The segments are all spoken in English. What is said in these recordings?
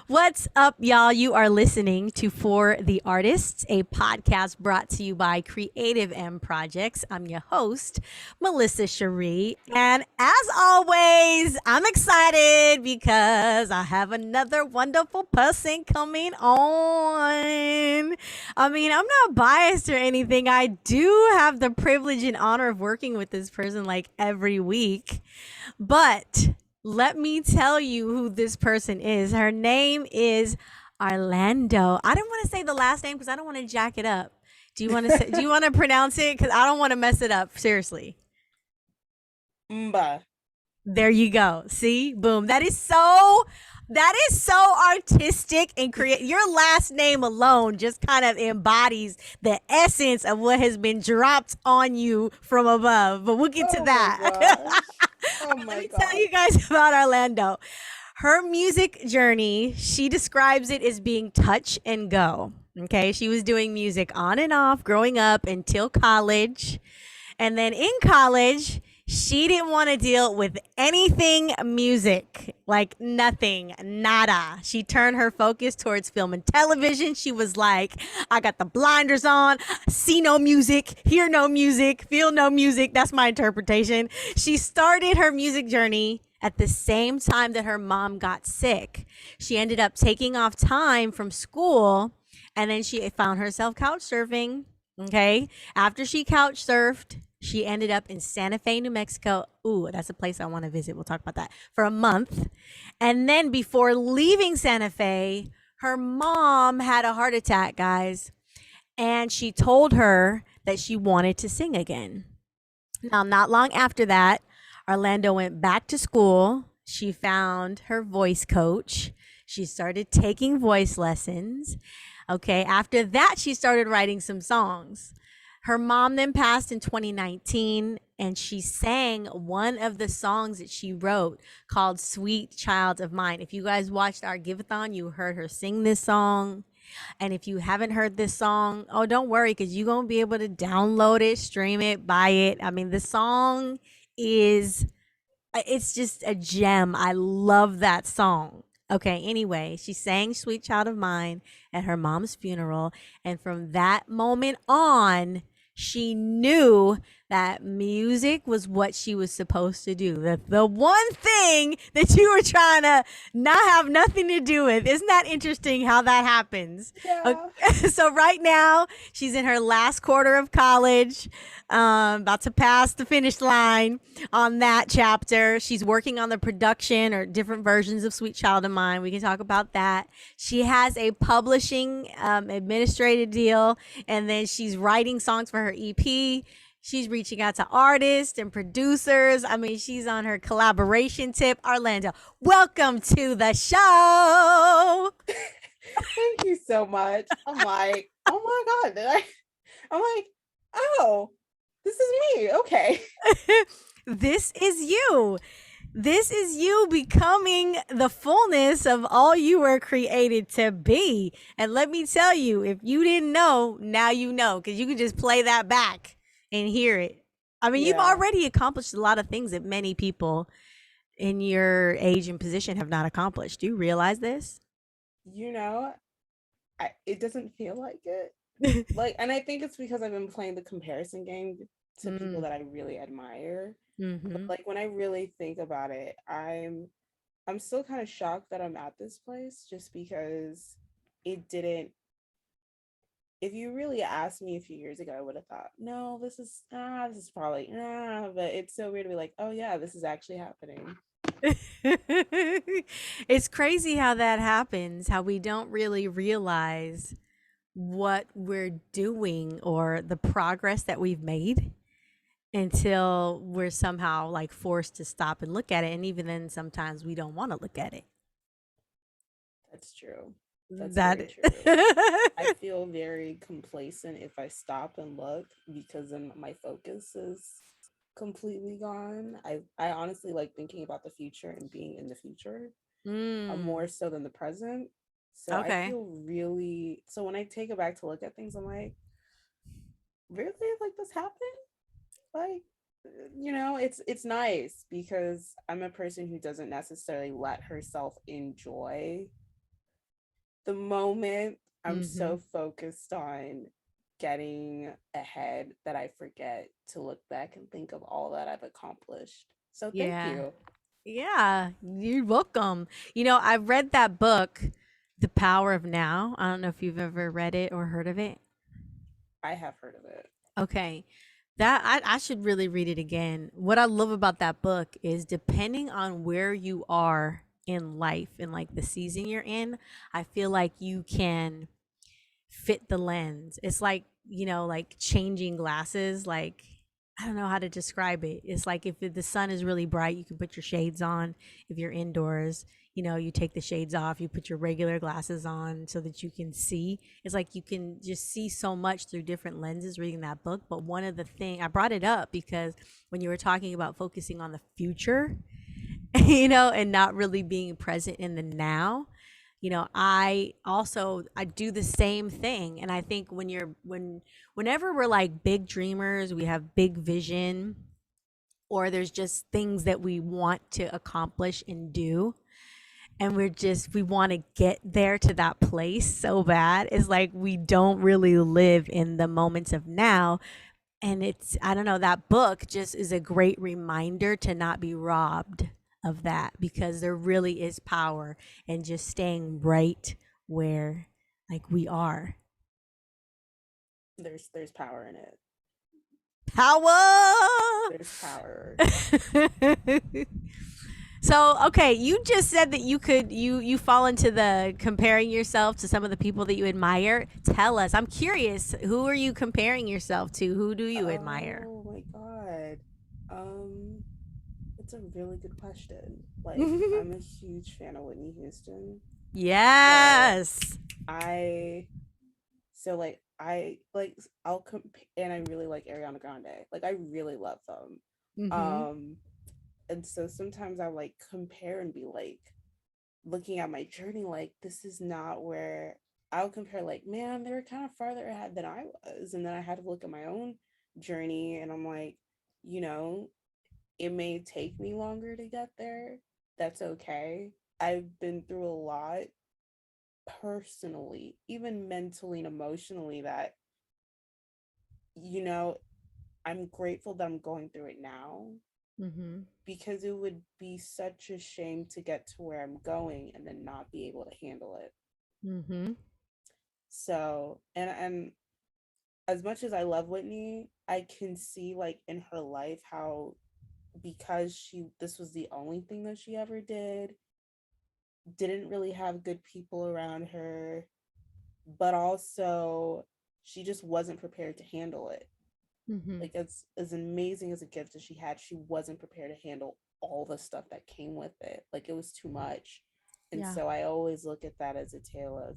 What's up, y'all? You are listening to For the Artists, a podcast brought to you by Creative M Projects. I'm your host, Melissa Sharee. And as always, I'm excited because I have another wonderful person coming on. I'm not biased or anything. I do have the privilege and honor of working with this person like every week. But let me tell you who this person is. Her name is Orlando. I didn't want to say the last name because I don't want to jack it up. Do you want to pronounce it? Because I don't want to mess it up. Seriously. Mba. There you go. See? Boom. That is so artistic and create. Your last name alone just kind of embodies the essence of what has been dropped on you from above. But we'll get to that. Oh Let my me god. tell you guys about Orlando. Her music journey, she describes it as being touch and go. Okay, she was doing music on and off growing up until college. And then in college, she didn't want to deal with anything music, like nothing, nada. She turned her focus towards film and television. She was like, I got the blinders on, see no music, hear no music, feel no music. That's my interpretation. She started her music journey at the same time that her mom got sick. She ended up taking off time from school and then she found herself couch surfing. Okay. After she couch surfed, she ended up in Santa Fe, New Mexico. Ooh, that's a place I want to visit. We'll talk about that for a month. And then before leaving Santa Fe, her mom had a heart attack, guys. And she told her that she wanted to sing again. Now, not long after that, Orlando went back to school. She found her voice coach. She started taking voice lessons. Okay. After that, she started writing some songs. Her mom then passed in 2019, and she sang one of the songs that she wrote called Sweet Child of Mine. If you guys watched our Giveathon, you heard her sing this song. And if you haven't heard this song, oh, don't worry, because you're going to be able to download it, stream it, buy it. The song is, it's just a gem. I love that song. Okay, anyway, she sang Sweet Child of Mine at her mom's funeral. And from that moment on, she knew that music was what she was supposed to do. The one thing that you were trying to not have nothing to do with. Isn't that interesting how that happens? Yeah. Okay. So right now, she's in her last quarter of college, about to pass the finish line on that chapter. She's working on the production or different versions of Sweet Child of Mine. We can talk about that. She has a publishing administrative deal, and then she's writing songs for her EP. She's reaching out to artists and producers. She's on her collaboration tip. Orlando, welcome to the show. Thank you so much. I'm like, oh my god, I'm like, oh, this is me. Okay. This is you. This is you becoming the fullness of all you were created to be. And let me tell you, if you didn't know, now you know, because you can just play that back and hear it. You've Yeah. already accomplished a lot of things that many people in your age and position have not accomplished. Do you realize this? You know, it doesn't feel like it. And I think it's because I've been playing the comparison game to people Mm, that I really admire. But mm-hmm. like when I really think about it, I'm still kind of shocked that I'm at this place just because it didn't if you really asked me a few years ago, I would have thought, no, this is probably but it's so weird to be like, oh yeah, this is actually happening. It's crazy how that happens, how we don't really realize what we're doing or the progress that we've made until we're somehow like forced to stop and look at it. And even then, sometimes we don't want to look at it. That's true. That's very That true. I feel very complacent if I stop and look because then my focus is completely gone. I honestly like thinking about the future and being in the future more mm, so than the present. So I okay. feel really so when I take it back to look at things, I'm like, really? Like this happened? Like it's nice because I'm a person who doesn't necessarily let herself enjoy the moment I'm Mm-hmm. so focused on getting ahead that I forget to look back and think of all that I've accomplished. So thank Yeah. you. Yeah. You're welcome. I've read that book, The Power of Now. I don't know if you've ever read it or heard of it. I have heard of it. Okay. I should really read it again. What I love about that book is depending on where you are in life and like the season you're in, I feel like you can fit the lens. It's like, like changing glasses. Like, I don't know how to describe it. It's like if the sun is really bright, you can put your shades on. If you're indoors, you take the shades off, you put your regular glasses on so that you can see. It's like you can just see so much through different lenses reading that book. But one of the thing I brought it up because when you were talking about focusing on the future, and not really being present in the now, I do the same thing. And I think whenever we're like big dreamers, we have big vision, or there's just things that we want to accomplish and do, and we want to get there to that place so bad. It's like we don't really live in the moments of now. And I don't know, that book just is a great reminder to not be robbed of that, because there really is power in just staying right where like we are. There's power in it. Power. There's power. So, okay, you just said that you fall into the comparing yourself to some of the people that you admire. Tell us. I'm curious. Who are you comparing yourself to? Who do you admire? Oh my god. Um it's a really good question. Like I'm a huge fan of Whitney Houston. So Yes. I so like I like I'll and I really like Ariana Grande. Like I really love them. Mhm. Um and so sometimes I like compare and be like looking at my journey like this is not where I'll compare like man they were kind of farther ahead than I was, and then I had to look at my own journey and I'm like, you know, it may take me longer to get there. That's okay. I've been through a lot personally, even mentally and emotionally, that, you know, I'm grateful that I'm going through it now, Mhm. because it would be such a shame to get to where I'm going and then not be able to handle it. Mhm. So, and as much as I love Whitney, I can see like in her life how, because this was the only thing that she ever didn't really have good people around her, but also she just wasn't prepared to handle it. Mhm. Like as amazing as a gift as she had, she wasn't prepared to handle all the stuff that came with it. Like it was too much. And Yeah. so I always look at that as a tale of,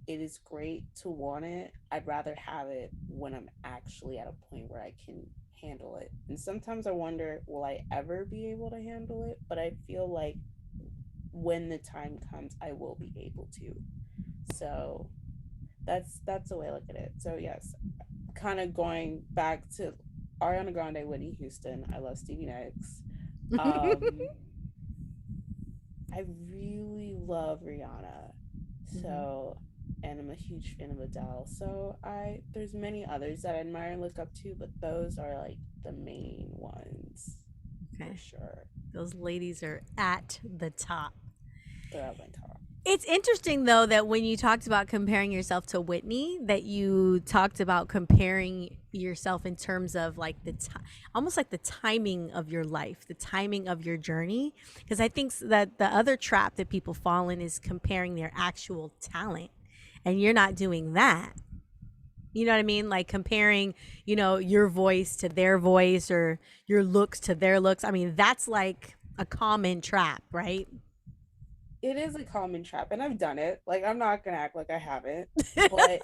it is great to want it. I'd rather have it when I'm actually at a point where I can handle it. And sometimes I wonder, will I ever be able to handle it? But I feel like when the time comes, I will be able to. So that's the way I look at it. So yes, kind of going back to Ariana Grande, Whitney Houston. I love Stevie Nicks. Um, I really love Rihanna. Mhm. So, and I'm a huge fan of Adele. So there's many others that I admire and look up to, but those are like the main ones for Okay. sure. Those ladies are at the top. They're at my top. It's interesting though that when you talked about comparing yourself to Whitney, that you talked about comparing yourself in terms of like almost like the timing of your life, the timing of your journey. Because I think that the other trap that people fall in is comparing their actual talent, and you're not doing that. You know what I mean? Like comparing, your voice to their voice, or your looks to their looks. I mean, that's like a common trap, right? It is a common trap, and I've done it. Like I'm not gonna act like I haven't, but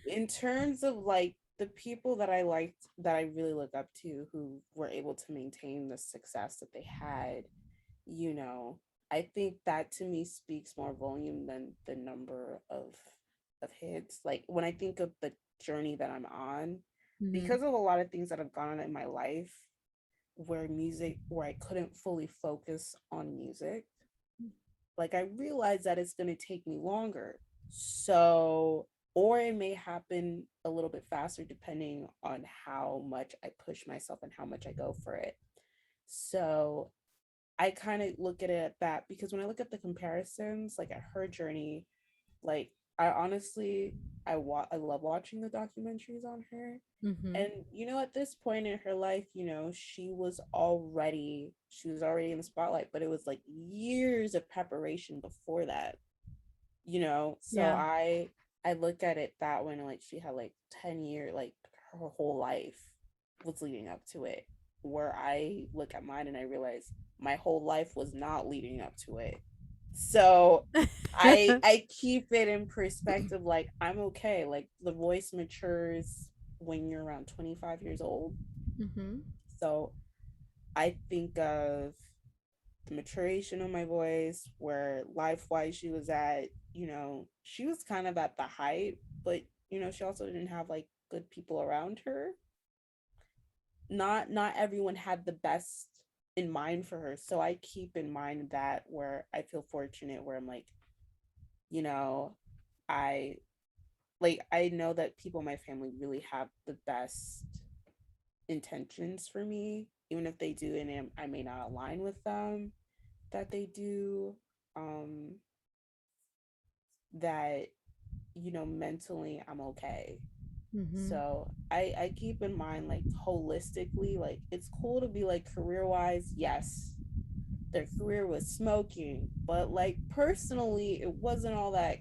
in terms of like the people that I liked, that I really look up to, who were able to maintain the success that they had, you know, I think that to me speaks more volume than the number of hits. Like when I think of the journey that I'm on, Mm-hmm. because of a lot of things that have gone on in my life, where I couldn't fully focus on music, like I realize that it's going to take me longer. So, or it may happen a little bit faster depending on how much I push myself and how much I go for it. So, I kind of look at it at that, because when I look at the comparisons, like at her journey, like I honestly, I love watching the documentaries on her. Mm-hmm. And at this point in her life, she was already in the spotlight, but it was like years of preparation before that. So Yeah. I look at it that way, and like she had like 10 year, like her whole life was leading up to it. Where I look at mine and I realize my whole life was not leading up to it. So I keep it in perspective, like I'm okay. Like the voice matures when you're around 25 years old. Mm-hmm. So I think of the maturation of my voice, where life wise she was at. She was kind of at the height, but she also didn't have like good people around her. Not everyone had the best in mind for her. So I keep in mind that, where I feel fortunate, where I'm like, you know, I I know that people in my family really have the best intentions for me, even if they do, and I may not align with them, that they do. Um, that mentally I'm okay. Mm-hmm. So I keep in mind, like holistically, like it's cool to be like career wise, yes, their career was smoking, but like personally it wasn't all that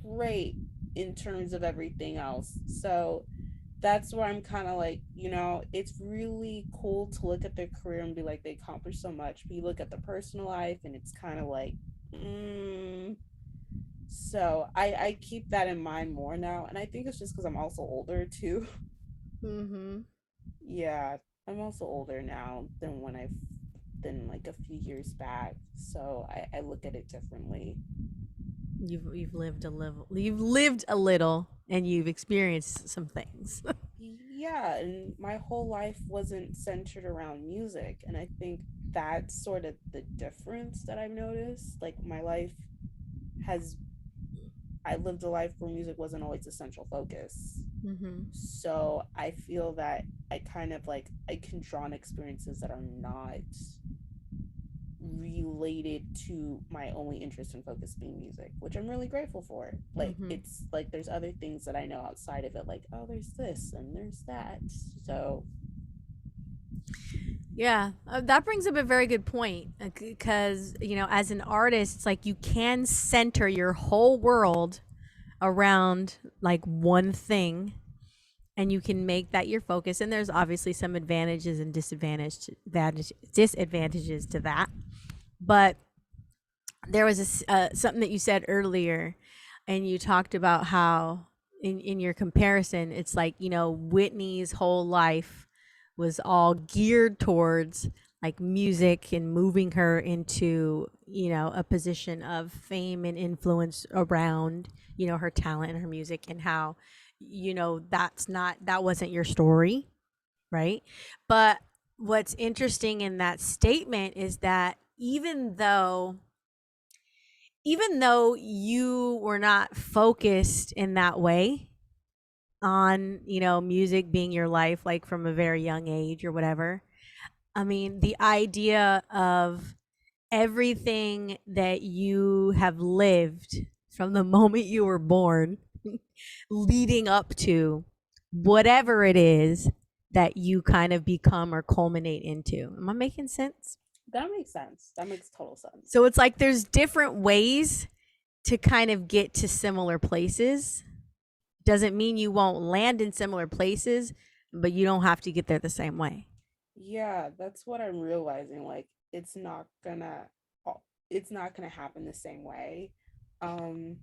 great in terms of everything else. So that's where I'm kind of like, it's really cool to look at their career and be like, they accomplished so much, but you look at the personal life and it's kind of like, so I keep that in mind more now, and I think it's just because I'm also older too. Mm-hmm. Yeah, I'm also older now than like a few years back, so I look at it differently. You've lived a little and you've experienced some things. Yeah, and my whole life wasn't centered around music, and I think that's sort of the difference that I've noticed. Like my life has I lived a life where music wasn't always the central focus. Mm-hmm. So I feel that I kind of like I can draw on experiences that are not related to my only interest and focus being music, which I'm really grateful for. Like Mm-hmm. it's like there's other things that I know outside of it, like, oh, there's this and there's that. So Yeah, that brings up a very good point, because, as an artist, it's like you can center your whole world around like one thing, and you can make that your focus. And there's obviously some advantages and disadvantages to that. But there was something that you said earlier, and you talked about how in your comparison, it's like, Whitney's whole life was all geared towards like music and moving her into, a position of fame and influence around, her talent and her music, and how, that wasn't your story, right? But what's interesting in that statement is that even though you were not focused in that way on, music being your life, like from a very young age or whatever, I mean, the idea of everything that you have lived from the moment you were born leading up to whatever it is that you kind of become or culminate into. Am I making sense? that makes sense. That makes total sense. So it's like there's different ways to kind of get to similar places. Doesn't mean you won't land in similar places, but you don't have to get there the same way. Yeah, that's what I'm realizing. Like it's not gonna happen the same way. Um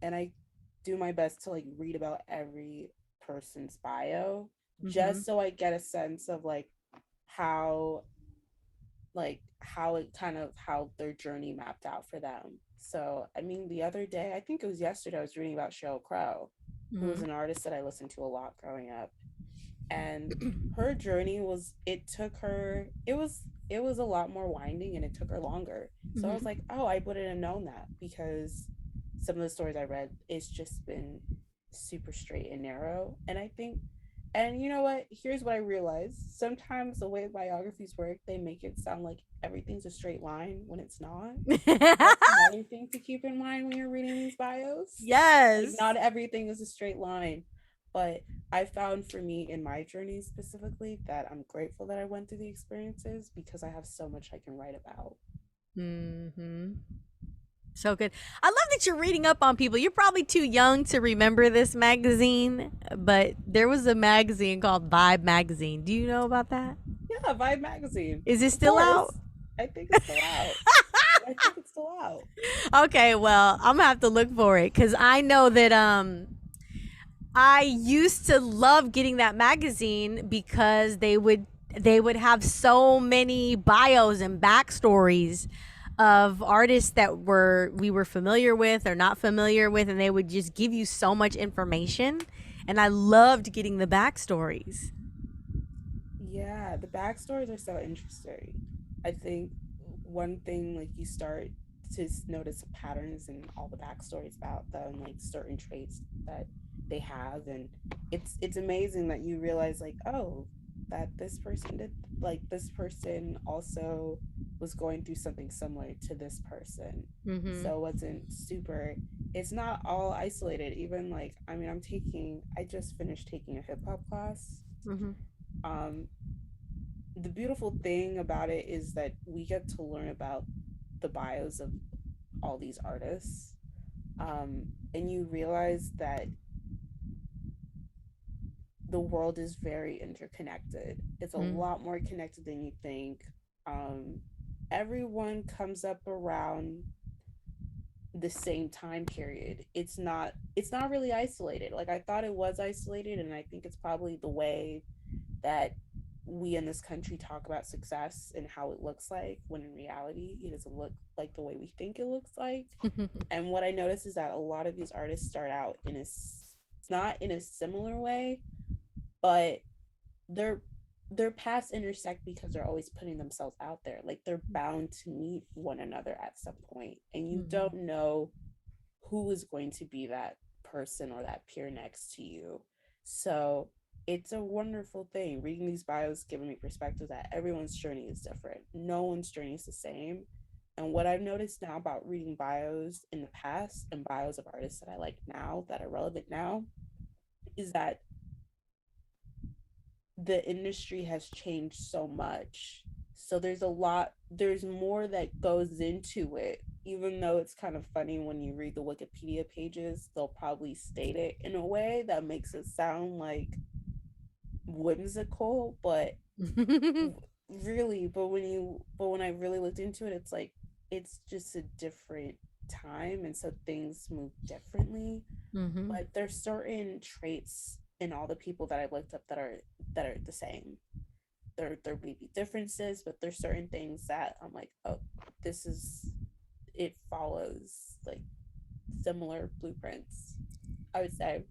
and I do my best to like read about every person's bio, Mm-hmm. just so I get a sense of how how it kind of how their journey mapped out for them. So I mean, the other day, I think it was yesterday, I was reading about Sheryl Crow, who was Mm-hmm. an artist that I listened to a lot growing up. And her journey was, it was a lot more winding and it took her longer. So I was Mhm. like, oh, I wouldn't have known that, because some of the stories I read, it's just been super straight and narrow. And I think, and you know what, here's what I realized: sometimes the way biographies work, they make it sound like everything's a straight line when it's not. That's another thing to keep in mind when you're reading these bios. Like, Yes. not everything is a straight line. But I found, for me in my journey specifically, that I'm grateful that I went through the experiences, because I have so much I can write about. Hmm. So good. I love that you're reading up on people. You're probably too young to remember this magazine, but there was a magazine called Vibe Magazine. Do you know about that? Yeah, Vibe magazine. Is it Of still out? course. I think it's still out. I think it's still out. Okay, well, I'm gonna have to look for it because I know that I used to love getting that magazine because they would have so many bios and backstories of artists that we were familiar with or not familiar with, and they would just give you so much information. And I loved getting the backstories. Yeah, the backstories are so interesting. I think one thing, like, you start to notice patterns in all the backstories about them, like certain traits that they have, and it's amazing that you realize, like, oh, that this person did, like, this person also was going through something similar to this person. Mm-hmm. So it wasn't super, it's not all isolated. Even, like, I mean, I just finished taking a hip hop class. Mm-hmm. um the beautiful thing about it is that we get to learn about the bios of all these artists. And you realize that the world is very interconnected. It's a Mm-hmm. lot more connected than you think. Um, Everyone comes up around the same time period. It's not really isolated. Like, I thought it was isolated, and I think it's probably the way that we in this country talk about success and how it looks like, when in reality it doesn't look like the way we think it looks like. And what I noticed is that a lot of these artists start out in a, not in a similar way, but their their paths intersect because they're always putting themselves out there. Like, they're bound to meet one another at some point, and you Mm-hmm. don't know who is going to be that person or that peer next to you. So it's a wonderful thing. Reading these bios giving me perspective that everyone's journey is different. No one's journey is the same. And what I've noticed now about reading bios in the past and bios of artists that I like now, that are relevant now, is that the industry has changed so much. So there's more that goes into it. Even though it's kind of funny when you read the Wikipedia pages, they'll probably state it in a way that makes it sound like whimsical, but really, but when I really looked into it, it's like, it's just a different time, and so things move differently. Mm-hmm. But there's certain traits in all the people that I've looked up that are the same. There may be differences, but there's certain things that I'm like, oh, this is, it follows like similar blueprints, I would say.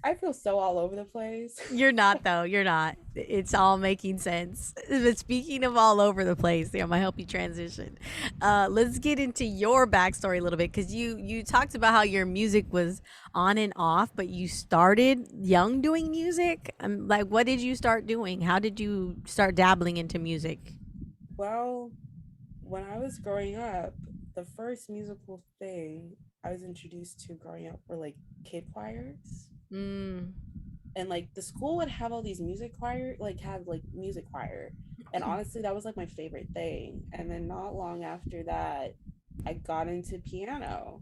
I feel so all over the place. You're not though. You're not. It's all making sense. But speaking of all over the place, I'm gonna help you transition. Let's get into your backstory a little bit because you talked about how your music was on and off, but you started young doing music. Like, what did you start doing? How did you start dabbling into music? Well, when I was growing up, the first musical thing I was introduced to growing up were like kid choirs. Mm. And like the school would have all these music choir, like have like music choir. And honestly, that was like my favorite thing. And then not long after that, I got into piano.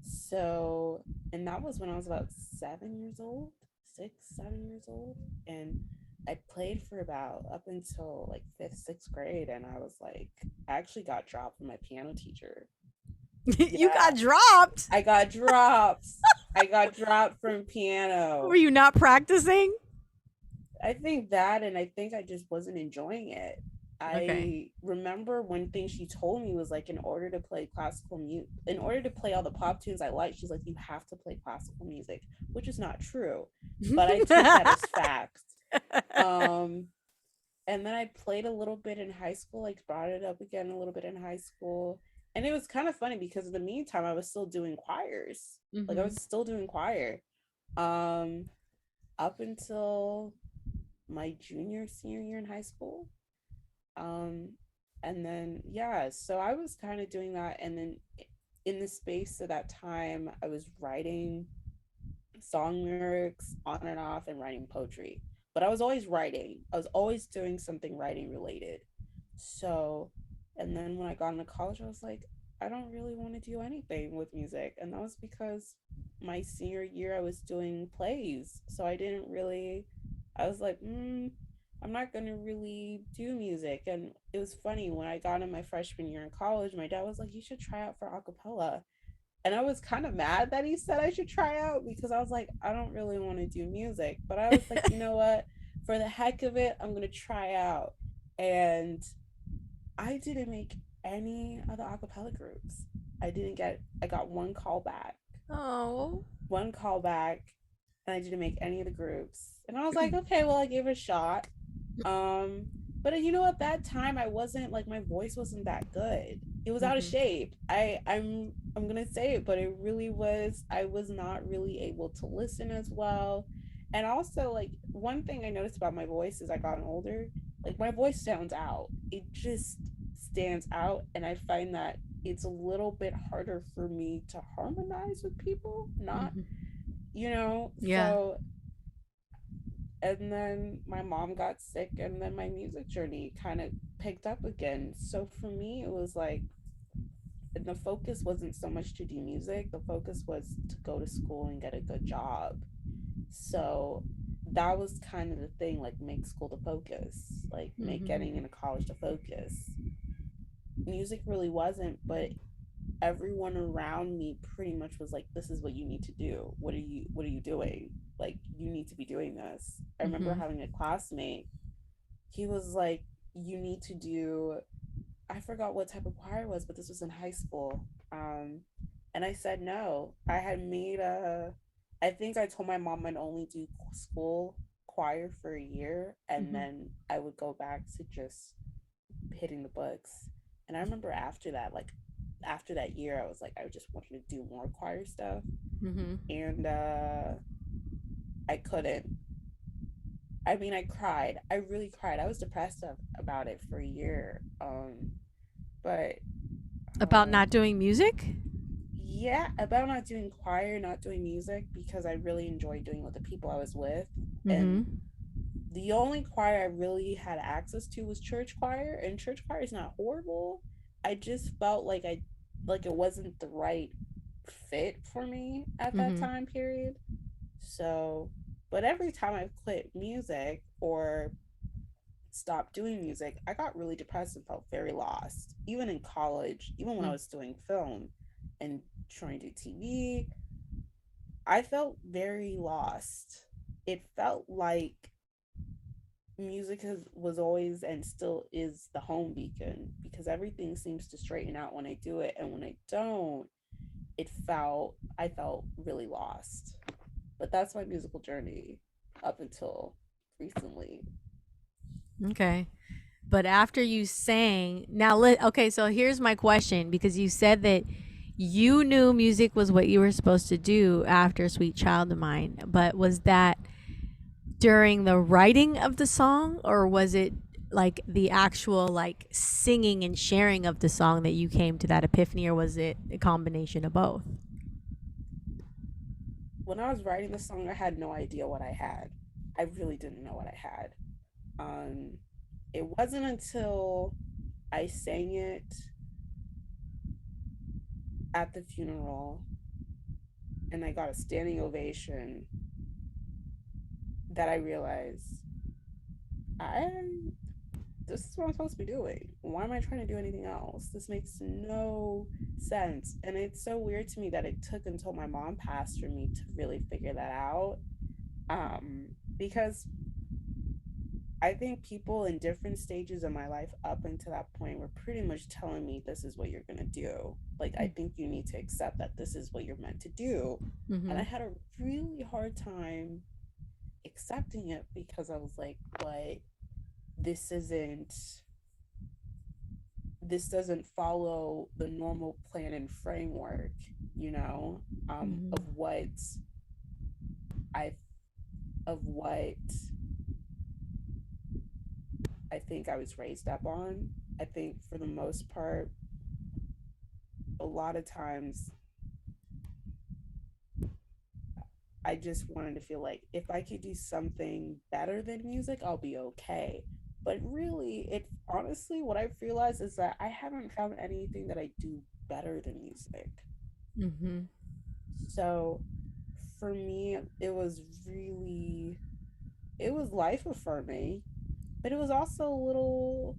So, and that was when I was about 7 years old, 6, 7 years old. And I played for about up until like fifth, sixth grade. And I was like, I actually got dropped from my piano teacher. You Yeah, got dropped. I got dropped. I got dropped from Were piano. you not practicing? I think that, and I think I just wasn't enjoying it. Okay. I remember one thing she told me was like, in order to play in order to play all the pop tunes I like, she's like, you have to play classical music, which is not true, but I took that as fact. Um, and then I played a little bit in high school, like brought it up again a little bit in high school, and it was kind of funny because in the meantime I was still doing choirs, like I Hmm. was still doing choir, um, up until my junior senior year in high school. Um, and then yeah, so I was kind of doing that, and then in the space of that time, I was writing song lyrics on and off and writing poetry. But I was always writing. I was always doing something writing related. So, and then when I got into college, I was like, I don't really want to do anything with music. And that was because my senior year, I was doing plays. So I didn't really, I was like, I'm not going to really do music. And it was funny when I got in my freshman year in college, my dad was like, you should try out for a cappella. And I was kind of mad that he said I should try out because I was like, I don't really want to do music. But I was like, you know what? For the heck of it, I'm going to try out. And I didn't make any of the acapella groups. I got one call back, Oh. one call back, and I didn't make any of the groups. And I was like, okay, well, I gave it a shot. Um, but you know, at that time, I wasn't like my voice wasn't that good. It was out of Hmm. shape. I'm gonna say it, but it really was. I was not really able to listen as well. And also, like one thing I noticed about my voice as I got older, like my voice sounds out. It just stands out, and I find that it's a little bit harder for me to harmonize with people. Not, Hmm. you know. Yeah. So and then my mom got sick, and then my music journey kind of picked up again. So for me it was like the focus wasn't so much to do music, the focus was to go to school and get a good job. So that was kind of the thing, like make school the focus, like make Hmm. getting into college the focus. Music really wasn't, but everyone around me pretty much was like, this is what you need to do. What are you doing? Like, you need to be doing this. I remember Hmm. having a classmate, he was like, you need to do, I forgot what type of choir it was, but this was in high school. And I said no. I think I told my mom I'd only do school choir for a year, and Hmm. then I would go back to just hitting the books. And I remember after that, like after that year, I was like, I just wanted to do more choir stuff. Hmm. And I couldn't. I mean, I cried. I really cried. I was depressed about it for a year. But About um, not doing music? yeah, about not doing choir, not doing music, because I really enjoyed doing with the people I was with. Hmm. And the only choir I really had access to was church choir, and church choir is not horrible. I just felt like it wasn't the right fit for me at that Hmm. time period. So, but every time I quit music or stopped doing music, I got really depressed and felt very lost. Even in college, even when I was doing film and trying to do TV, I felt very lost. It felt like was always and still is the home beacon, because everything seems to straighten out when I do it, and when I don't, I felt really lost. But that's my musical journey up until recently. Okay. But after you sang, okay, so here's my question, because you said that you knew music was what you were supposed to do after Sweet Child of Mine, but was that during the writing of the song, or was it like the actual like singing and sharing of the song that you came to that epiphany, or was it a combination of both? When I was writing the song, I had no idea what I had. I really didn't know what I had. Um, it wasn't until I sang it at the funeral and I got a standing ovation that I realized I this is what I'm supposed to be doing. Why am I trying to do anything else? This makes no sense. And it's so weird to me that it took until my mom passed for me to really figure that out. Because I think people in different stages of my life up until that point were pretty much telling me this is what you're going to do. Like, I think you need to accept that this is what you're meant to do. And Mm-hmm. I had a really hard time accepting it because I was like, but this isn't, this doesn't follow the normal plan and framework, you know, Mm-hmm. of what I, of what I think I was raised up on. I think for the most part, a lot of times I just wanted to feel like if I could do something better than music, I'll be okay. But really, it honestly, what I've realized is that I haven't found anything that I do better than music. Mm-hmm. So for me, it was really, it was life affirming, but it was also a little,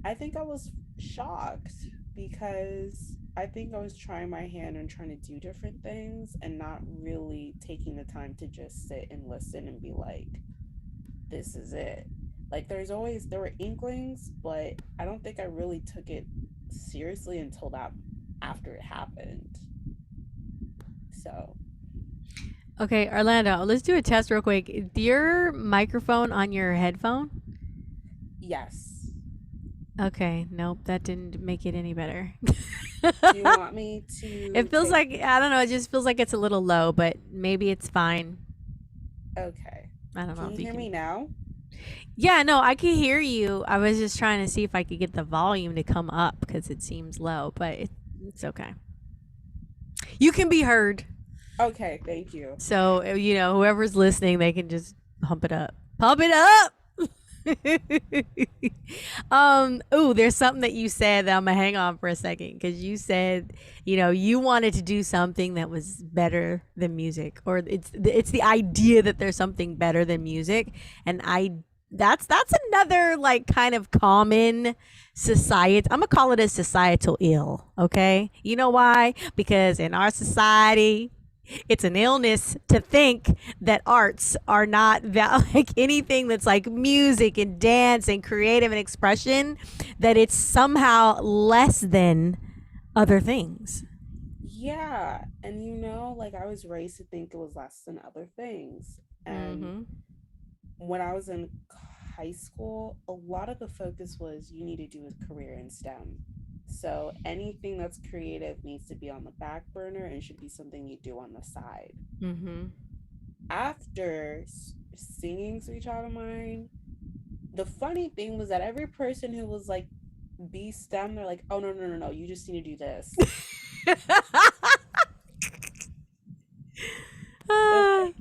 I think I was shocked because I think I was trying my hand and trying to do different things and not really taking the time to just sit and listen and be like, this is it. Like there were inklings, but I don't think I really took it seriously until that after it happened. So, Okay, Orlando, let's do a test real quick. Is your microphone on your headphone? yes. Okay, nope, that didn't make it any better. Do you want me to It feels take like, I don't know, it just feels like it's a little low, but maybe it's fine. Okay. I don't know Can if you you hear can. me now? Yeah, no, I can hear you. I was just trying to see if I could get the volume to come up because it seems low, but it's okay. You can be heard. Okay, thank you. So, whoever's listening, they can just pump it up. Pump it up! Oh, there's something that you said that I'm gonna hang on for a second because you said, you wanted to do something that was better than music, or it's the idea that there's something better than music, and that's another like kind of common society. I'm gonna call it a societal ill. Okay, you know why? Because in our society, it's an illness to think that arts are not like anything that's like music and dance and creative and expression, that it's somehow less than other things. Yeah, and like I was raised to think it was less than other things. And Mm-hmm. when I was in high school, a lot of the focus was you need to do a career in STEM. So anything that's creative needs to be on the back burner and should be something you do on the side. Mm-hmm. After singing Sweet Child of Mine, the funny thing was that every person who was like be STEM, they're like, oh no, no, no, no, you just need to do this. They're Ah. like,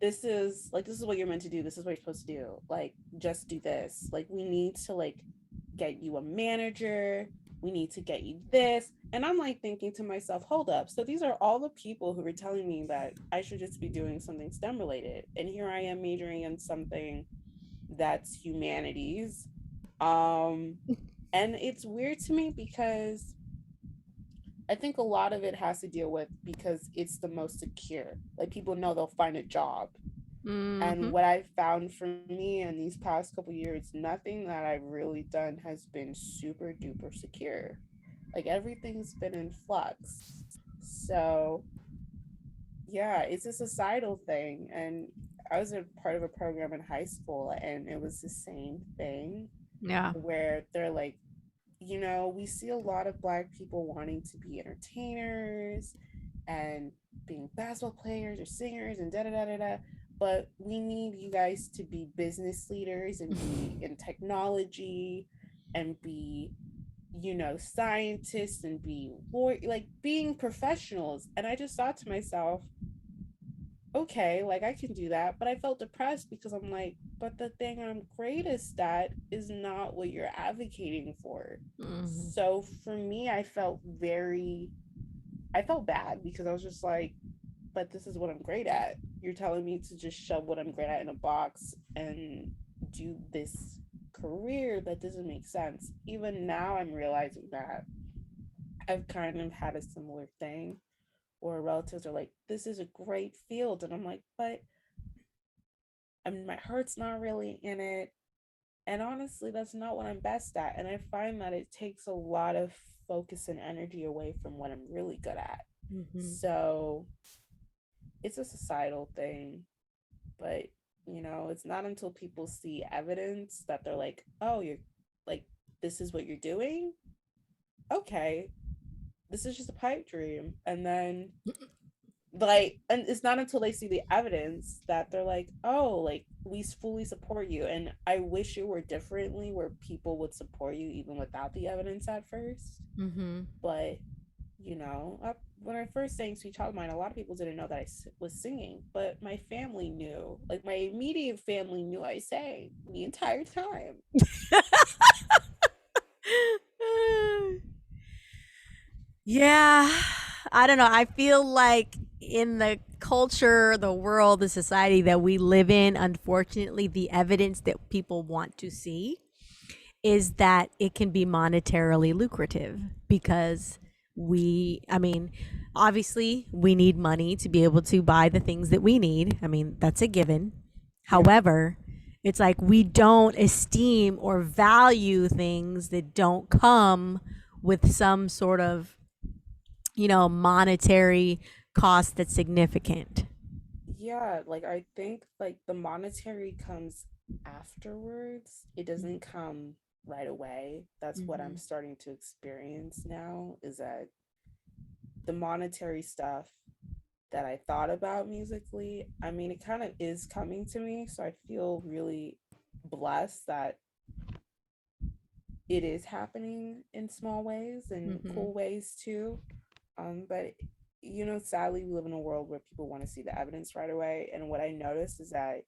this is what you're meant to do. This is what you're supposed to do. Like, just do this. Like, we need to like get you a manager. We need to get you this. And I'm like thinking to myself, hold up. So these are all the people who were telling me that I should just be doing something STEM related. And here I am majoring in something that's humanities. Um, and it's weird to me because I think a lot of it has to deal with because it's the most secure. Like people know they'll find a job. And Mm-hmm. what I've found for me in these past couple years, nothing that I've really done has been super duper secure. Like everything's been in flux. So yeah, it's a societal thing. And I was a part of a program in high school and it was the same thing Yeah. where they're like, we see a lot of Black people wanting to be entertainers and being basketball players or singers and da da da da da. But we need you guys to be business leaders and be in technology and be, scientists and be like being professionals. And I just thought to myself, okay, like I can do that. But I felt depressed because I'm like, but the thing I'm greatest at is not what you're advocating for. Mm-hmm. So for me, I felt bad because I was just like, but this is what I'm great at. You're telling me to just shove what I'm great at in a box and do this career that doesn't make sense. Even now, I'm realizing that I've kind of had a similar thing where relatives are like, this is a great field. And I'm like, but I mean, my heart's not really in it. And honestly, that's not what I'm best at. And I find that it takes a lot of focus and energy away from what I'm really good at. Mm-hmm. So it's a societal thing, but it's not until people see evidence that they're like, oh, you're like, this is what you're doing. Okay, this is just a pipe dream. And then, and it's not until they see the evidence that they're like, oh, like, we fully support you. And I wish it were differently where people would support you even without the evidence at first. Mm-hmm. But when I first sang Sweet Child of Mine, a lot of people didn't know that was singing, but my family knew. Like, my immediate family knew I sang the entire time. Yeah, I don't know. I feel like in the culture, the world, the society that we live in, unfortunately, the evidence that people want to see is that it can be monetarily lucrative because I mean, obviously, we need money to be able to buy the things that we need. I mean, that's a given. Yeah. However, it's like we don't esteem or value things that don't come with some sort of monetary cost that's significant. Yeah, like, I think, like, the monetary comes afterwards. It doesn't come right away. That's what I'm Mm-hmm. starting to experience now, is that the monetary stuff that I thought about musically, I mean, it kind of is coming to me. So I feel really blessed that it is happening in small ways and Mm-hmm. cool ways too. But sadly, we live in a world where people want to see the evidence right away. And what I noticed is that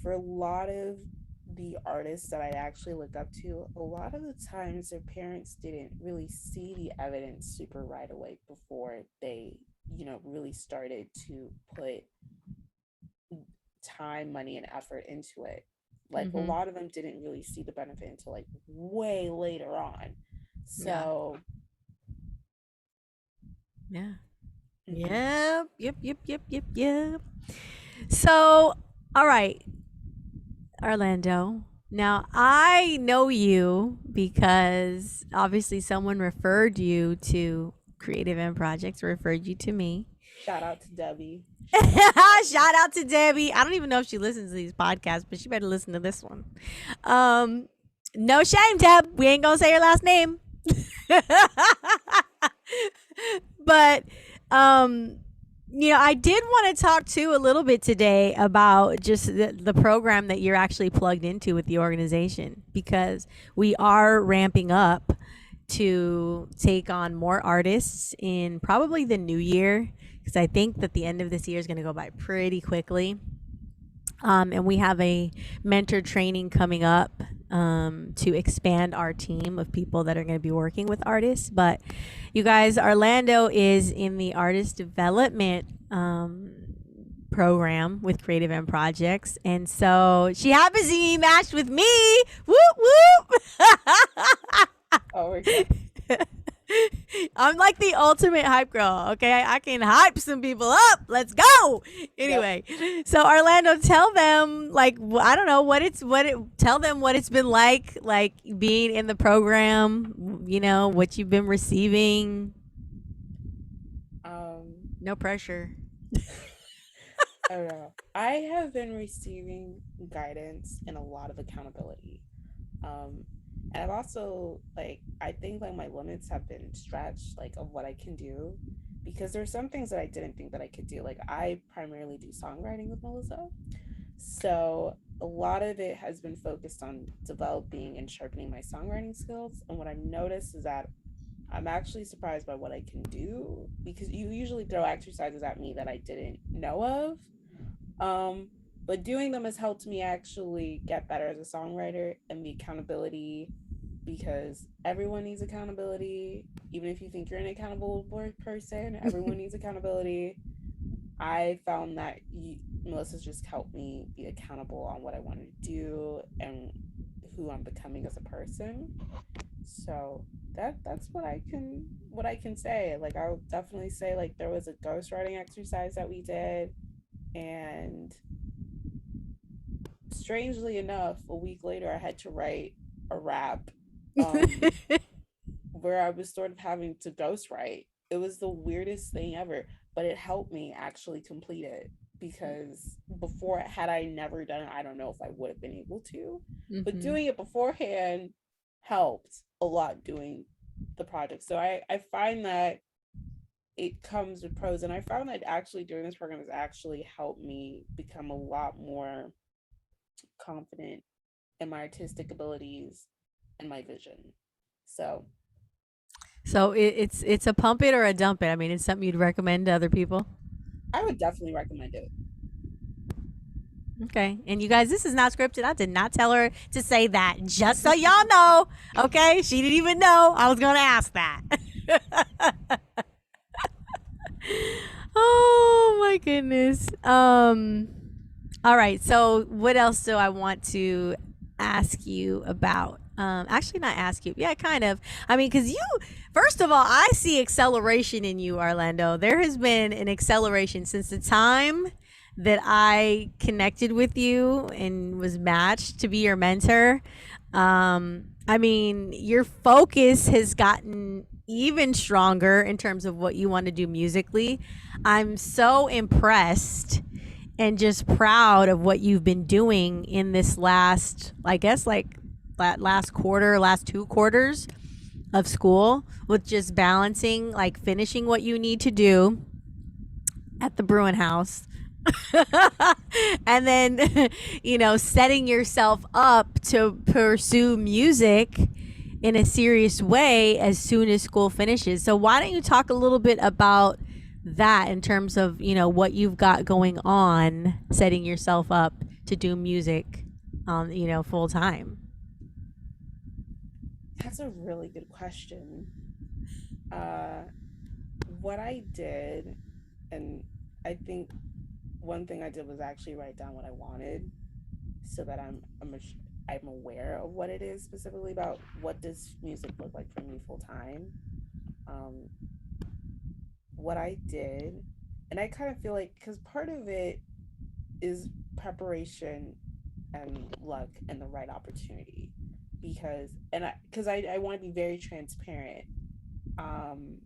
for a lot of the artists that I actually look up to, a lot of the times their parents didn't really see the evidence super right away before they, really started to put time, money, and effort into it. Like, a Mm-hmm. lot of them didn't really see the benefit until, like, way later on. Yeah. So, Yeah. mhm. Yep. Yep. Yep. Yep. Yep. Yep. So, all right, Orlando. Now, I know you because obviously someone referred you to Creative End Projects, referred you to me. Shout out to Debbie. Shout out to Debbie. Shout out to Debbie. I don't even know if she listens to these podcasts, but she better listen to this one. Um, no shame, Deb. We ain't gonna say your last name. But um I did want to talk too a little bit today about just the program that you're actually plugged into with the organization, because we are ramping up to take on more artists in probably the new year, because I think that the end of this year is going to go by pretty quickly. And we have a mentor training coming up to expand our team of people that are going to be working with artists. But you guys, Orlando is in the artist development program with Creative End Projects. And so she happens to be matched with me. Whoop, whoop. Oh, we're good. I'm like the ultimate hype girl. Okay, I can hype some people up. Let's go. Yep. Anyway, so Orlando, tell them, like, I don't know tell them what it's been like being in the program. What you've been receiving. Um, No pressure. I don't know. I have been receiving guidance and a lot of accountability. Um, and I've also, like, I think, like, my limits have been stretched, like, of what I can do, because there's some things that I didn't think that I could do. Like, I primarily do songwriting with Melissa. So a lot of it has been focused on developing and sharpening my songwriting skills. And what I've noticed is that I'm actually surprised by what I can do, because you usually throw exercises at me that I didn't know of. Um, but doing them has helped me actually get better as a songwriter, and the accountability, because everyone needs accountability. Even if you think you're an accountable person, everyone needs accountability. I found that Melissa's just helped me be accountable on what I want to do and who I'm becoming as a person. So that's what I can say. Like, I would definitely say, like, there was a ghostwriting exercise that we did, and strangely enough, a week later, I had to write a rap, um, where I was sort of having to ghostwrite. It was the weirdest thing ever, but it helped me actually complete it because before, had I never done it, I don't know if I would have been able to. But Mm-hmm. doing it beforehand helped a lot doing the project. So I find that it comes with pros, and I found that actually doing this program has actually helped me become a lot more confident in my artistic abilities and my vision. So So it's a pump it or a dump it. I mean, it's something you'd recommend to other people. I would definitely recommend it. Okay. And you guys, this is not scripted. I did not tell her to say that. Just so y'all know. Okay. She didn't even know I was going to ask that. Oh my goodness. All right. So what else do I want to ask you about? Actually not ask you. Yeah, kind of. I mean, cuz you first of all, I see acceleration in you, Orlando. There has been an acceleration since the time that I connected with you and was matched to be your mentor. I mean, your focus has gotten even stronger in terms of what you want to do musically. I'm so impressed and just proud of what you've been doing in this last, I guess, like that last quarter, last 2 quarters of school with just balancing, like finishing what you need to do at the Bruin House. And then, setting yourself up to pursue music in a serious way as soon as school finishes. So, why don't you talk a little bit about that in terms of, what you've got going on, setting yourself up to do music, full time? That's a really good question. Uh, what I did, and I think one thing I did was actually write down what I wanted, so that I'm aware of what it is specifically about what does music look like for me full time. Um, what I did, and I kind of feel like because part of it is preparation and luck and the right opportunity, because I want to be very transparent. um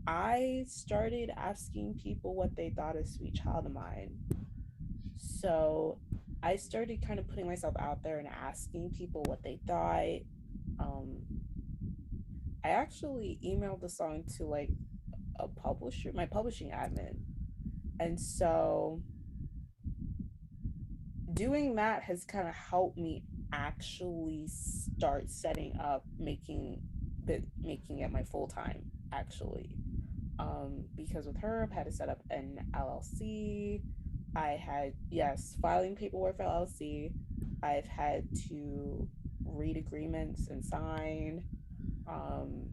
I started asking people what they thought of Sweet Child of Mine. So I started kind of putting myself out there and asking people what they thought. um I actually emailed the song to like a publisher, my publishing admin. And so doing that has kind of helped me actually start setting up making it my full time actually. Because with her, I've had to set up an LLC. I had, yes, filing paperwork for LLC. I've had to read agreements and sign. Um,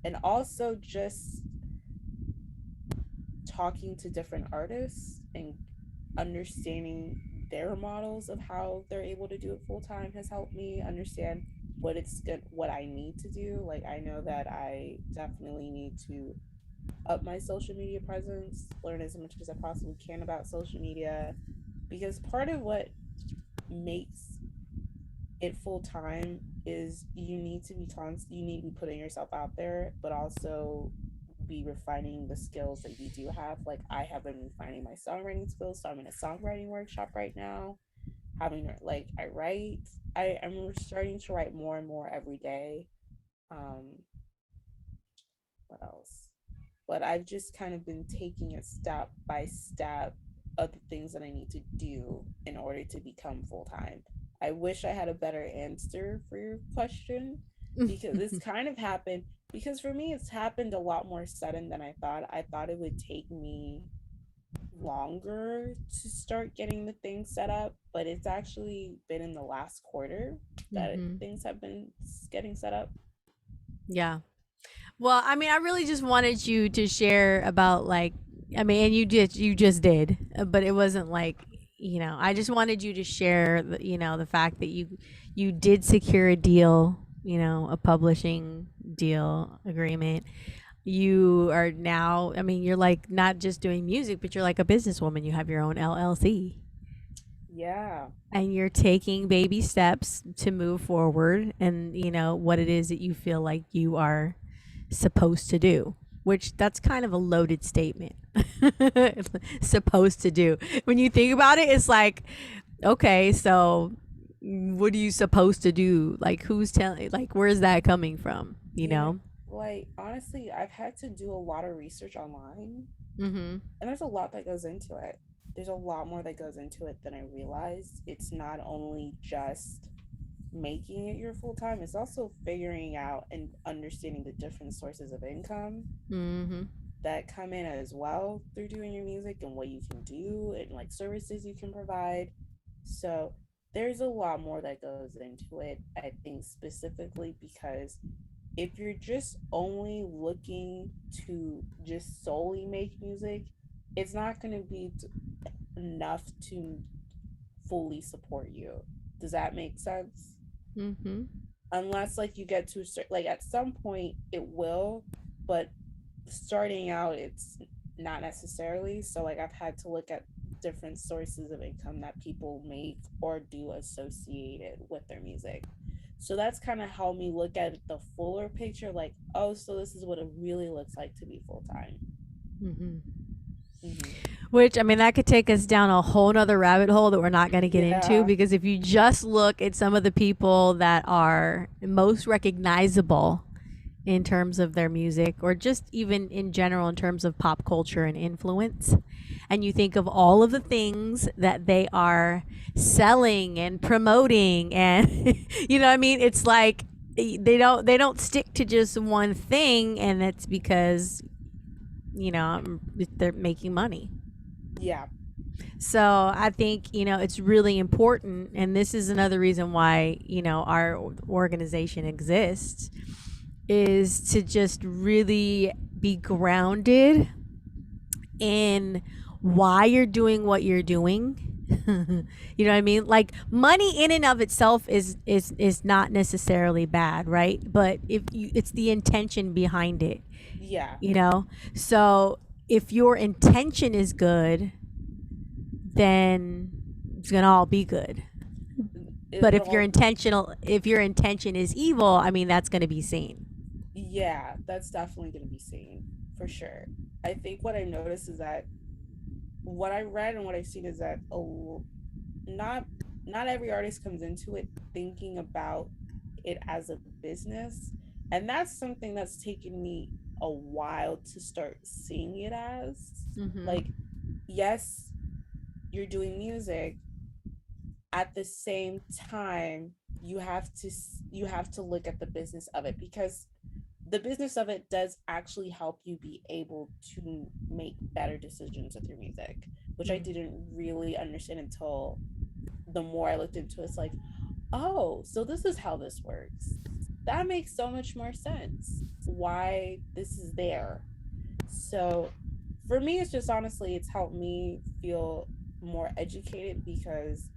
and also just talking to different artists and understanding their models of how they're able to do it full time has helped me understand what I need to do. Like I know that I definitely need to up my social media presence, learn as much as I possibly can about social media, because part of what makes it full time is you need to be putting yourself out there, but also be refining the skills that you do have. Like I have been refining my songwriting skills, so I'm in a songwriting workshop right now. Having like I write, I'm starting to write more and more every day. Um, what else? But I've just kind of been taking it step by step of the things that I need to do in order to become full time. I wish I had a better answer for your question, because this kind of happened, because for me it's happened a lot more sudden than I thought. I thought it would take me longer to start getting the things set up, but it's actually been in the last quarter that Mm-hmm. things have been getting set up. Yeah. Well, I mean, I really just wanted you to share about like, I mean, and you just did, but it wasn't like, I just wanted you to share, the fact that you did secure a deal, a publishing deal agreement. You are now, I mean, you're like not just doing music, but you're like a businesswoman. You have your own LLC. Yeah. and you're taking baby steps to move forward and what it is that you feel like you are supposed to do, which that's kind of a loaded statement. Supposed to do, when you think about it, it's like, okay, so what are you supposed to do? Like, who's telling, like, where's that coming from, You know, like honestly, I've had to do a lot of research online, Mm-hmm. and there's a lot that goes into it. There's a lot more that goes into it than I realized. It's not only just making it your full time, it's also figuring out and understanding the different sources of income Mm-hmm. that come in as well through doing your music and what you can do and like services you can provide. So there's a lot more that goes into it, I think, specifically because if you're just only looking to just solely make music, it's not going to be enough to fully support you. Does that make sense? Mm-hmm. Unless like you get to a certain, like at some point it will, but starting out it's not necessarily. So like I've had to look at different sources of income that people make or do associated with their music. So that's kind of helped me look at the fuller picture, like, oh, so this is what it really looks like to be full time. Mm-hmm. Mm-hmm. Which, I mean, that could take us down a whole nother rabbit hole that we're not going to get into, Yeah. because if you just look at some of the people that are most recognizable in terms of their music, or just even in general in terms of pop culture and influence, and you think of all of the things that they are selling and promoting, and what I mean, it's like they don't stick to just one thing, and that's because they're making money. Yeah. So I think, it's really important. And this is another reason why, our organization exists, is to just really be grounded in why you're doing what you're doing. You know what I mean? Like, money in and of itself is not necessarily bad, right? But if you, it's the intention behind it, Yeah. you know? So if your intention is good, then it's gonna all be good. But It'll all, if your intention is evil, I mean, that's gonna be seen. yeah, that's definitely going to be seen for sure. I think what I noticed is that what I read and what I've seen is that not not every artist comes into it thinking about it as a business, and that's something that's taken me a while to start seeing it as. Mm-hmm. Like, yes, you're doing music, at the same time you have to look at the business of it, because the business of it does actually help you be able to make better decisions with your music, which I didn't really understand until the more I looked into it. It's like, oh, so this is how this works. That makes so much more sense. Why this is there. So for me, it's just honestly, it's helped me feel more educated because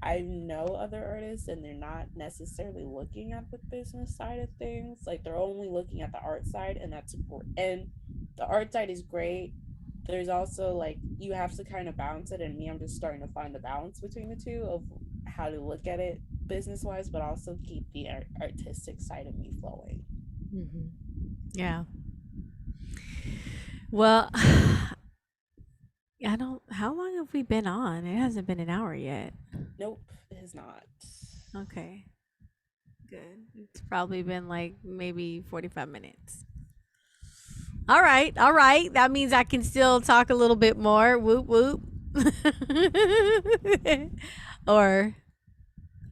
I know other artists and they're not necessarily looking at the business side of things. Like they're only looking at the art side, and that's important. And the art side is great. There's also like you have to kind of balance it, and me, I'm just starting to find the balance between the two of how to look at it business wise, but also keep the artistic side of me flowing. Mm-hmm. Yeah. Well, I don't. How long have we been on? It hasn't been an hour yet. Nope, it is not. Okay, good. It's probably been like maybe 45 minutes. All right, all right. That means I can still talk a little bit more. Whoop whoop. Or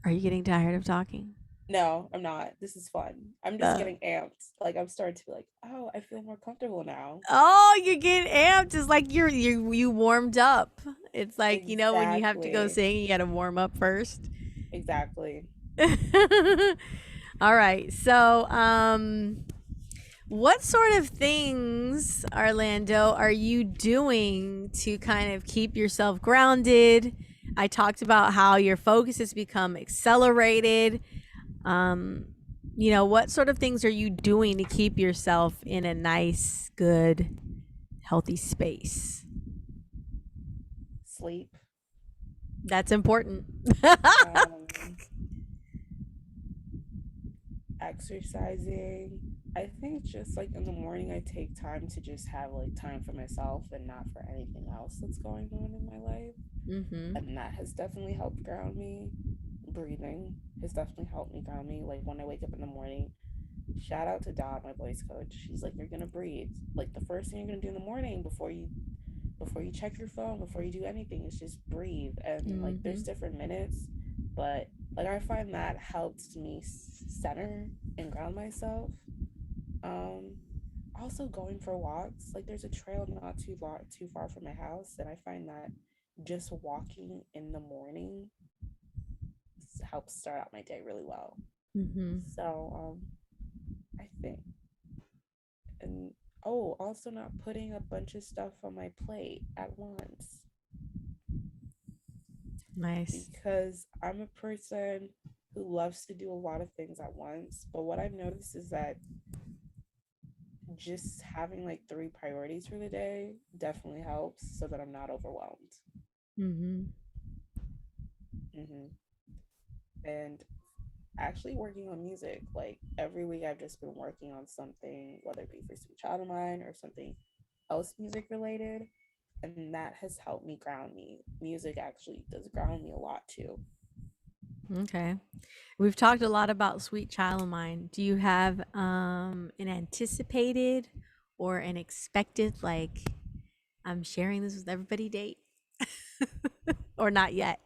are you getting tired of talking? No, I'm not. This is fun. I'm just Uh, getting amped. Like I'm starting to be like, oh, I feel more comfortable now. oh, you're getting amped. It's like you warmed up. It's like, when you have to go Exactly. sing, you got to warm up first. Exactly. All right. So, what sort of things, Orlando, are you doing to kind of keep yourself grounded? I talked about how your focus has become accelerated. Um, what sort of things are you doing to keep yourself in a nice, good, healthy space? Sleep. That's important. Um, Exercising. I think just like in the morning, I take time to just have like time for myself and not for anything else that's going on in my life. Mm-hmm. And that has definitely helped ground me. Breathing has definitely helped me ground me. Like when I wake up in the morning, shout out to Dot, my voice coach. She's like, you're gonna breathe. Like the first thing you're gonna do in the morning before you check your phone, before you do anything, is just breathe. And like Mm-hmm. there's different minutes, but like I find that helps me center and ground myself. Um, Also going for walks. Like there's a trail not too far from my house, and I find that just walking in the morning helps start out my day really well. Mm-hmm. So I think, and oh, also not putting a bunch of stuff on my plate at once, Nice. because I'm a person who loves to do a lot of things at once. But what I've noticed is that just having like three priorities for the day definitely helps so that I'm not overwhelmed. Mm-hmm. Hmm. And actually working on music, like every week I've just been working on something, whether it be for Sweet Child of Mine or something else music related. And that has helped me ground me. Music actually does ground me a lot too. Okay. We've talked a lot about Sweet Child of Mine. Do you have an anticipated or an expected, like, I'm sharing this with everybody date? Or not yet?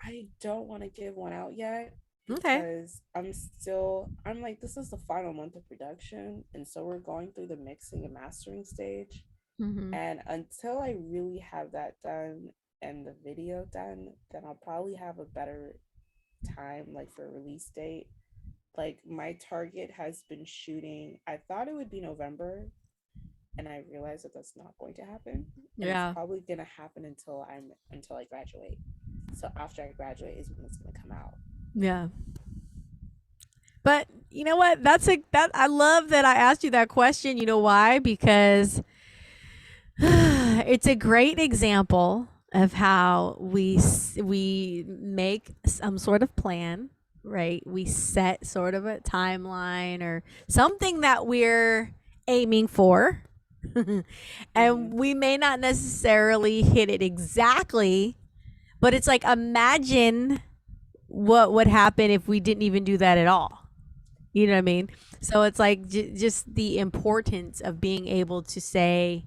I don't want to give one out yet Okay. because I'm like, this is the final month of production. And so we're going through the mixing and mastering stage. Mm-hmm. And until I really have that done and the video done, then I'll probably have a better time, like for a release date. Like my target has been shooting, I thought it would be November, and I realized that that's not going to happen. And it's Yeah. probably going to happen until I graduate. So after I graduate is when it's going to come out. Yeah. But you know what? That I love that I asked you that question. You know why? Because it's a great example of how we make some sort of plan, right? We set sort of a timeline or something that we're aiming for. Mm-hmm. And we may not necessarily hit it exactly, but it's like imagine what would happen if we didn't even do that at all. You know what I mean? So it's like just the importance of being able to say,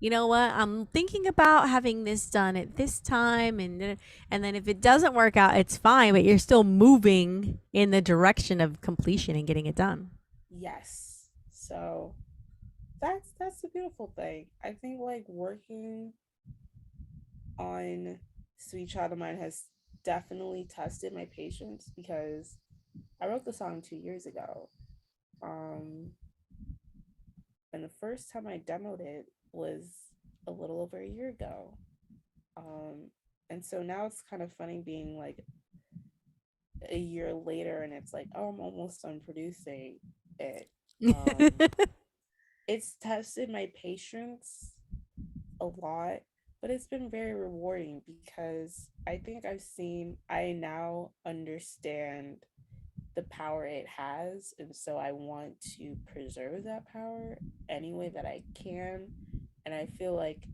you know what, I'm thinking about having this done at this time, and then if it doesn't work out, it's fine, but you're still moving in the direction of completion and getting it done. Yes. So that's the beautiful thing. I think like working on Sweet Child of Mine has definitely tested my patience because I wrote the song 2 years ago. Um, and the first time I demoed it was a little over a year ago. Um, and so now it's kind of funny being like a year later and it's like, oh, I'm almost done producing it. Um, it's tested my patience a lot, but it's been very rewarding because I now understand the power it has. And so I want to preserve that power any way that I can. And I feel like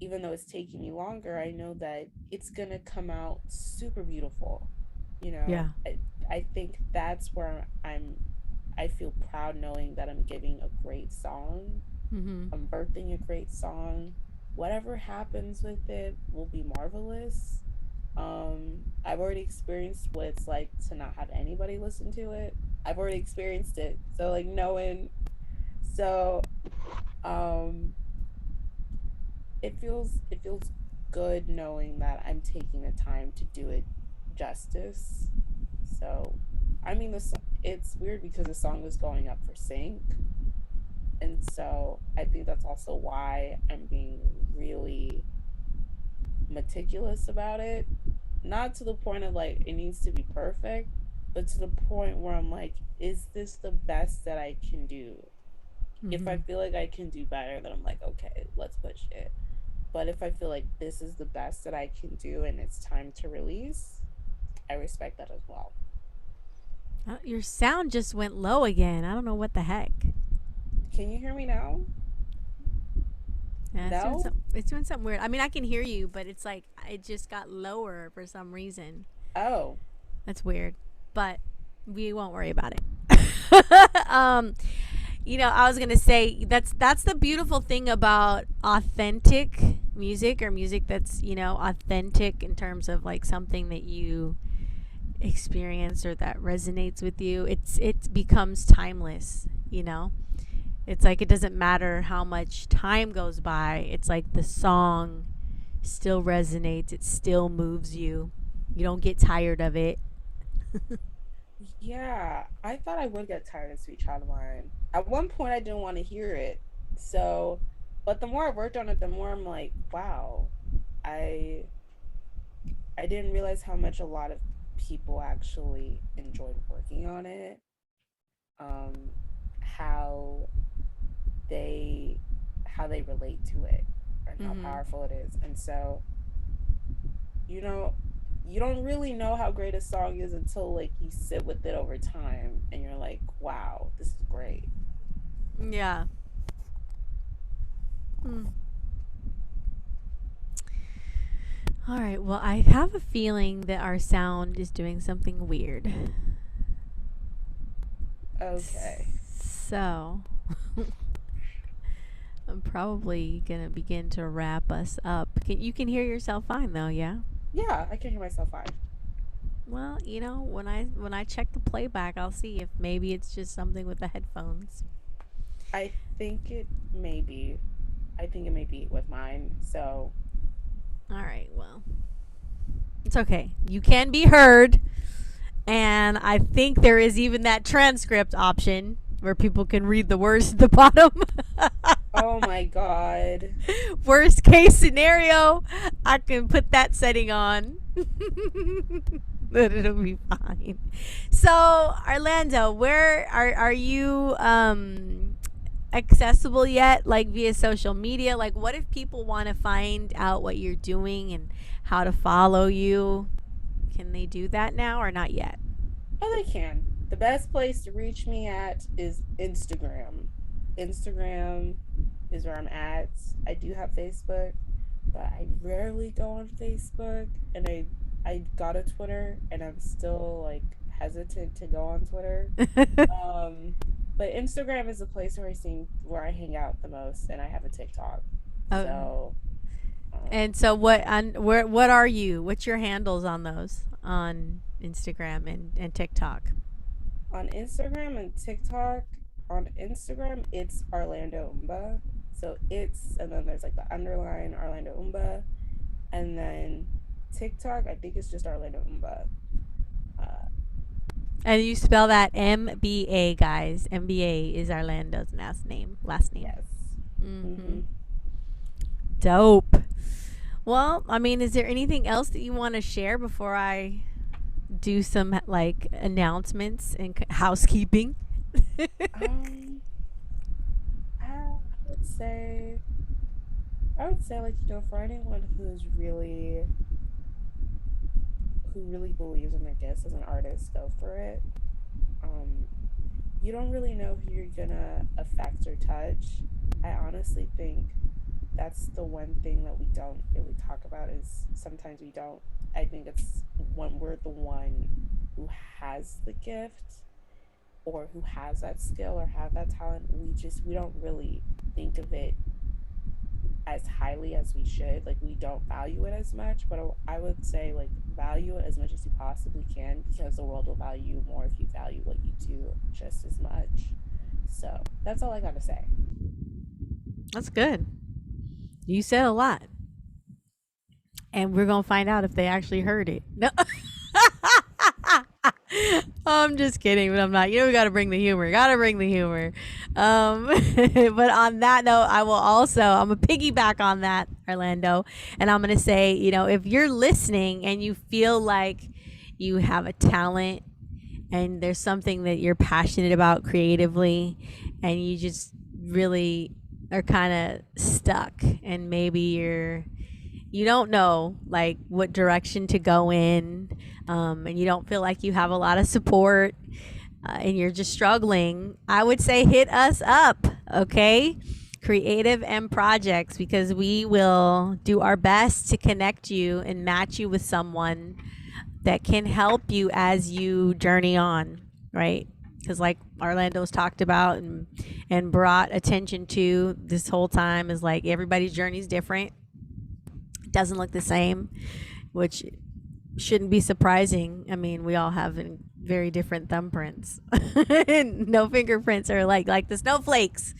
even though it's taking me longer, I know that it's going to come out super beautiful. You know, Yeah. I think that's where I feel proud knowing that I'm giving a great song. Mm-hmm. I'm birthing a great song. Whatever happens with it will be marvelous. I've already experienced what it's like to not have anybody listen to it. I've already experienced it. So like knowing so um it feels good knowing that I'm taking the time to do it justice. So I mean this it's weird because the song is going up for sync. And so I think that's also why I'm being really meticulous about it. Not to the point of like it needs to be perfect, but to the point where I'm like, is this the best that I can do? If I Mm-hmm. feel like I can do better, then I'm like, okay, let's push it. But if I feel like this is the best that I can do and it's time to release, I respect that as well. Your sound just went low again. I don't know what the heck. Can you hear me now? Yeah, No? it's doing something weird. I mean, I can hear you, but it's like it just got lower for some reason. Oh, That's weird, but we won't worry about it. I was gonna say that's the beautiful thing about authentic music, or music that's authentic in terms of like something that you experience or that resonates with you. It becomes timeless. It's like it doesn't matter how much time goes by. It's like the song still resonates. It still moves you. You don't get tired of it. yeah. I thought I would get tired of Sweet Child of Mine. At one point, I didn't want to hear it. So, but the more I worked on it, the more I'm like, wow, I I didn't realize how much a lot of people actually enjoyed working on it. Um, how they how they relate to it and how Mm-hmm. powerful it is. And so, you know, you don't really know how great a song is until like you sit with it over time and you're like, wow, this is great. Yeah. Hmm. All right. Well, I have a feeling that our sound is doing something weird. Okay. So, I'm probably going to begin to wrap us up. You can hear yourself fine though, yeah? Yeah, I can hear myself fine. Well, when I check the playback, I'll see if maybe it's just something with the headphones. I think it may be. I think it may be with mine. So, All right. Well, it's okay. You can be heard, and I think there is even that transcript option where people can read the words at the bottom. oh my God. Worst case scenario, I can put that setting on. But it'll be fine. So, Orlando, where are you accessible yet, like via social media? Like, what if people want to find out what you're doing and how to follow you? Can they do that now or not yet? Oh, they can. The best place to reach me at is Instagram. Instagram is where I'm at. I do have Facebook, but I rarely go on Facebook, and I got a Twitter and I'm still like hesitant to go on Twitter. Um but Instagram is the place where I hang out the most, and I have a TikTok. Oh, So, and so what are you? What's your handles on those on Instagram and TikTok? on Instagram and TikTok, on Instagram it's Orlando Umba. So it's, and then there's like the underline Orlando Umba, and then TikTok I think it's just Orlando Umba. Uh, And you spell that MBA, guys. MBA is Orlando's last name. Last name. yes. Mm-hmm. Mm-hmm. Dope. Well, I mean, is there anything else that you want to share before I do some like announcements and housekeeping? Um, I would say, like, for anyone who really believes in their gifts as an artist, go for it. Um, you don't really know who you're gonna affect or touch. I honestly think that's the one thing that we don't really talk about, is sometimes we don't. I think it's when we're the one who has the gift or who has that skill or have that talent, we don't really think of it as highly as we should. Like, we don't value it as much, but I would say, like, value it as much as you possibly can, because the world will value you more if you value what you do just as much. So that's all I gotta say. That's good. You said a lot. And we're going to find out if they actually heard it. No. I'm just kidding, but I'm not. We got to bring the humor. Got to bring the humor. But on that note, I'm going to piggyback on that, Orlando. And I'm going to say, if you're listening and you feel like you have a talent and there's something that you're passionate about creatively, and you just really are kind of stuck, and maybe you don't know like what direction to go in, and you don't feel like you have a lot of support, and you're just struggling, I would say hit us up, okay? Creative M Projects, because we will do our best to connect you and match you with someone that can help you as you journey on, right? Because like Orlando's talked about and brought attention to this whole time, is like everybody's journey is different. It doesn't look the same, which shouldn't be surprising. I mean, we all have very different thumbprints. No fingerprints are like the snowflakes.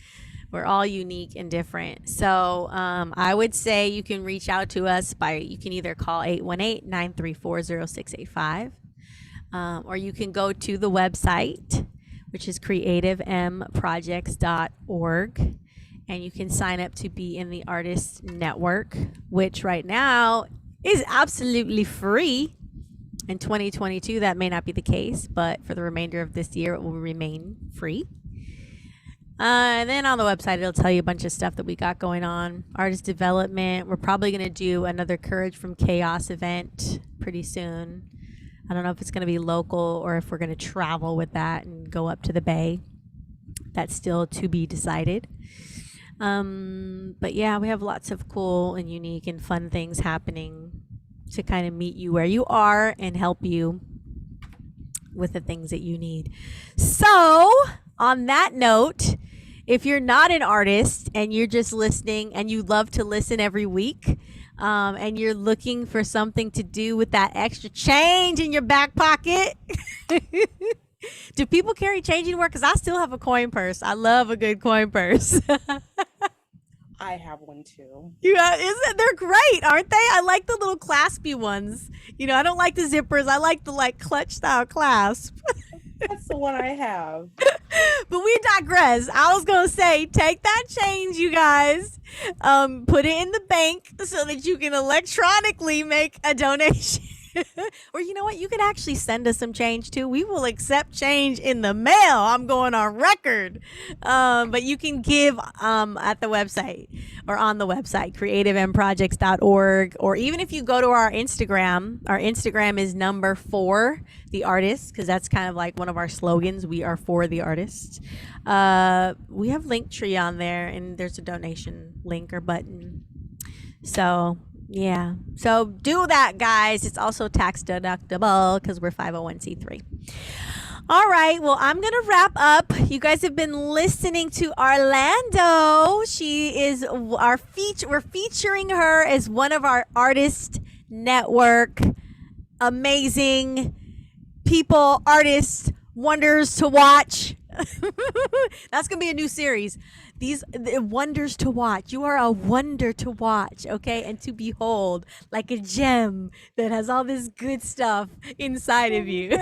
We're all unique and different. So I would say you can reach out to us you can either call 818-934-0685, or you can go to the website, which is creativemprojects.org, and you can sign up to be in the Artist Network, which right now is absolutely free. In 2022, that may not be the case, but for the remainder of this year, it will remain free. And then on the website, it'll tell you a bunch of stuff that we got going on. Artist development. We're probably going to do another Courage from Chaos event pretty soon. I don't know if it's going to be local or if we're going to travel with that and go up to the Bay. That's still to be decided. But yeah, we have lots of cool and unique and fun things happening to kind of meet you where you are and help you with the things that you need. So on that note, if you're not an artist and you're just listening and you love to listen every week, and you're looking for something to do with that extra change in your back pocket, do people carry change anywhere? Because I still have a coin purse. I love a good coin purse. I have one too. Yeah, isn't they're great, aren't they? I like the little claspy ones. I don't like the zippers. I like the clutch style clasp. That's the one I have. But we digress. I was gonna say, take that change, you guys, put it in the bank so that you can electronically make a donation. Or you know what? You could actually send us some change too. We will accept change in the mail. I'm going on record. But you can give at the website or on the website, creativemprojects.org. Or even if you go to our Instagram is number 4, the artist, because that's kind of like one of our slogans. We are for the artist. We have Linktree on there, and there's a donation link or button. So yeah. So do that, guys. It's also tax deductible because we're 501c3. All right. Well, I'm going to wrap up. You guys have been listening to Orlando. She is our we're featuring her as one of our Artist Network amazing people, artists, wonders to watch. That's going to be a new series. These wonders to watch. You are a wonder to watch, okay? And to behold, like a gem that has all this good stuff inside of you.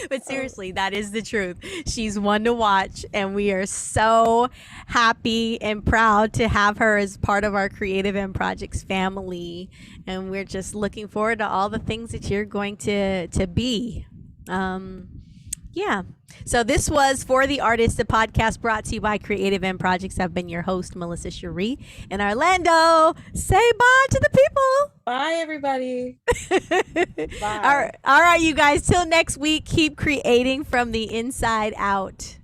But seriously, that is the truth. She's one to watch, and we are so happy and proud to have her as part of our Creative M Projects family. And we're just looking forward to all the things that you're going to be. Yeah. So this was For the Artist, a podcast brought to you by Creative M Projects. I've been your host, Melissa Sharee. And Orlando, say bye to the people. Bye, everybody. Bye. All right, you guys. Till next week, keep creating from the inside out.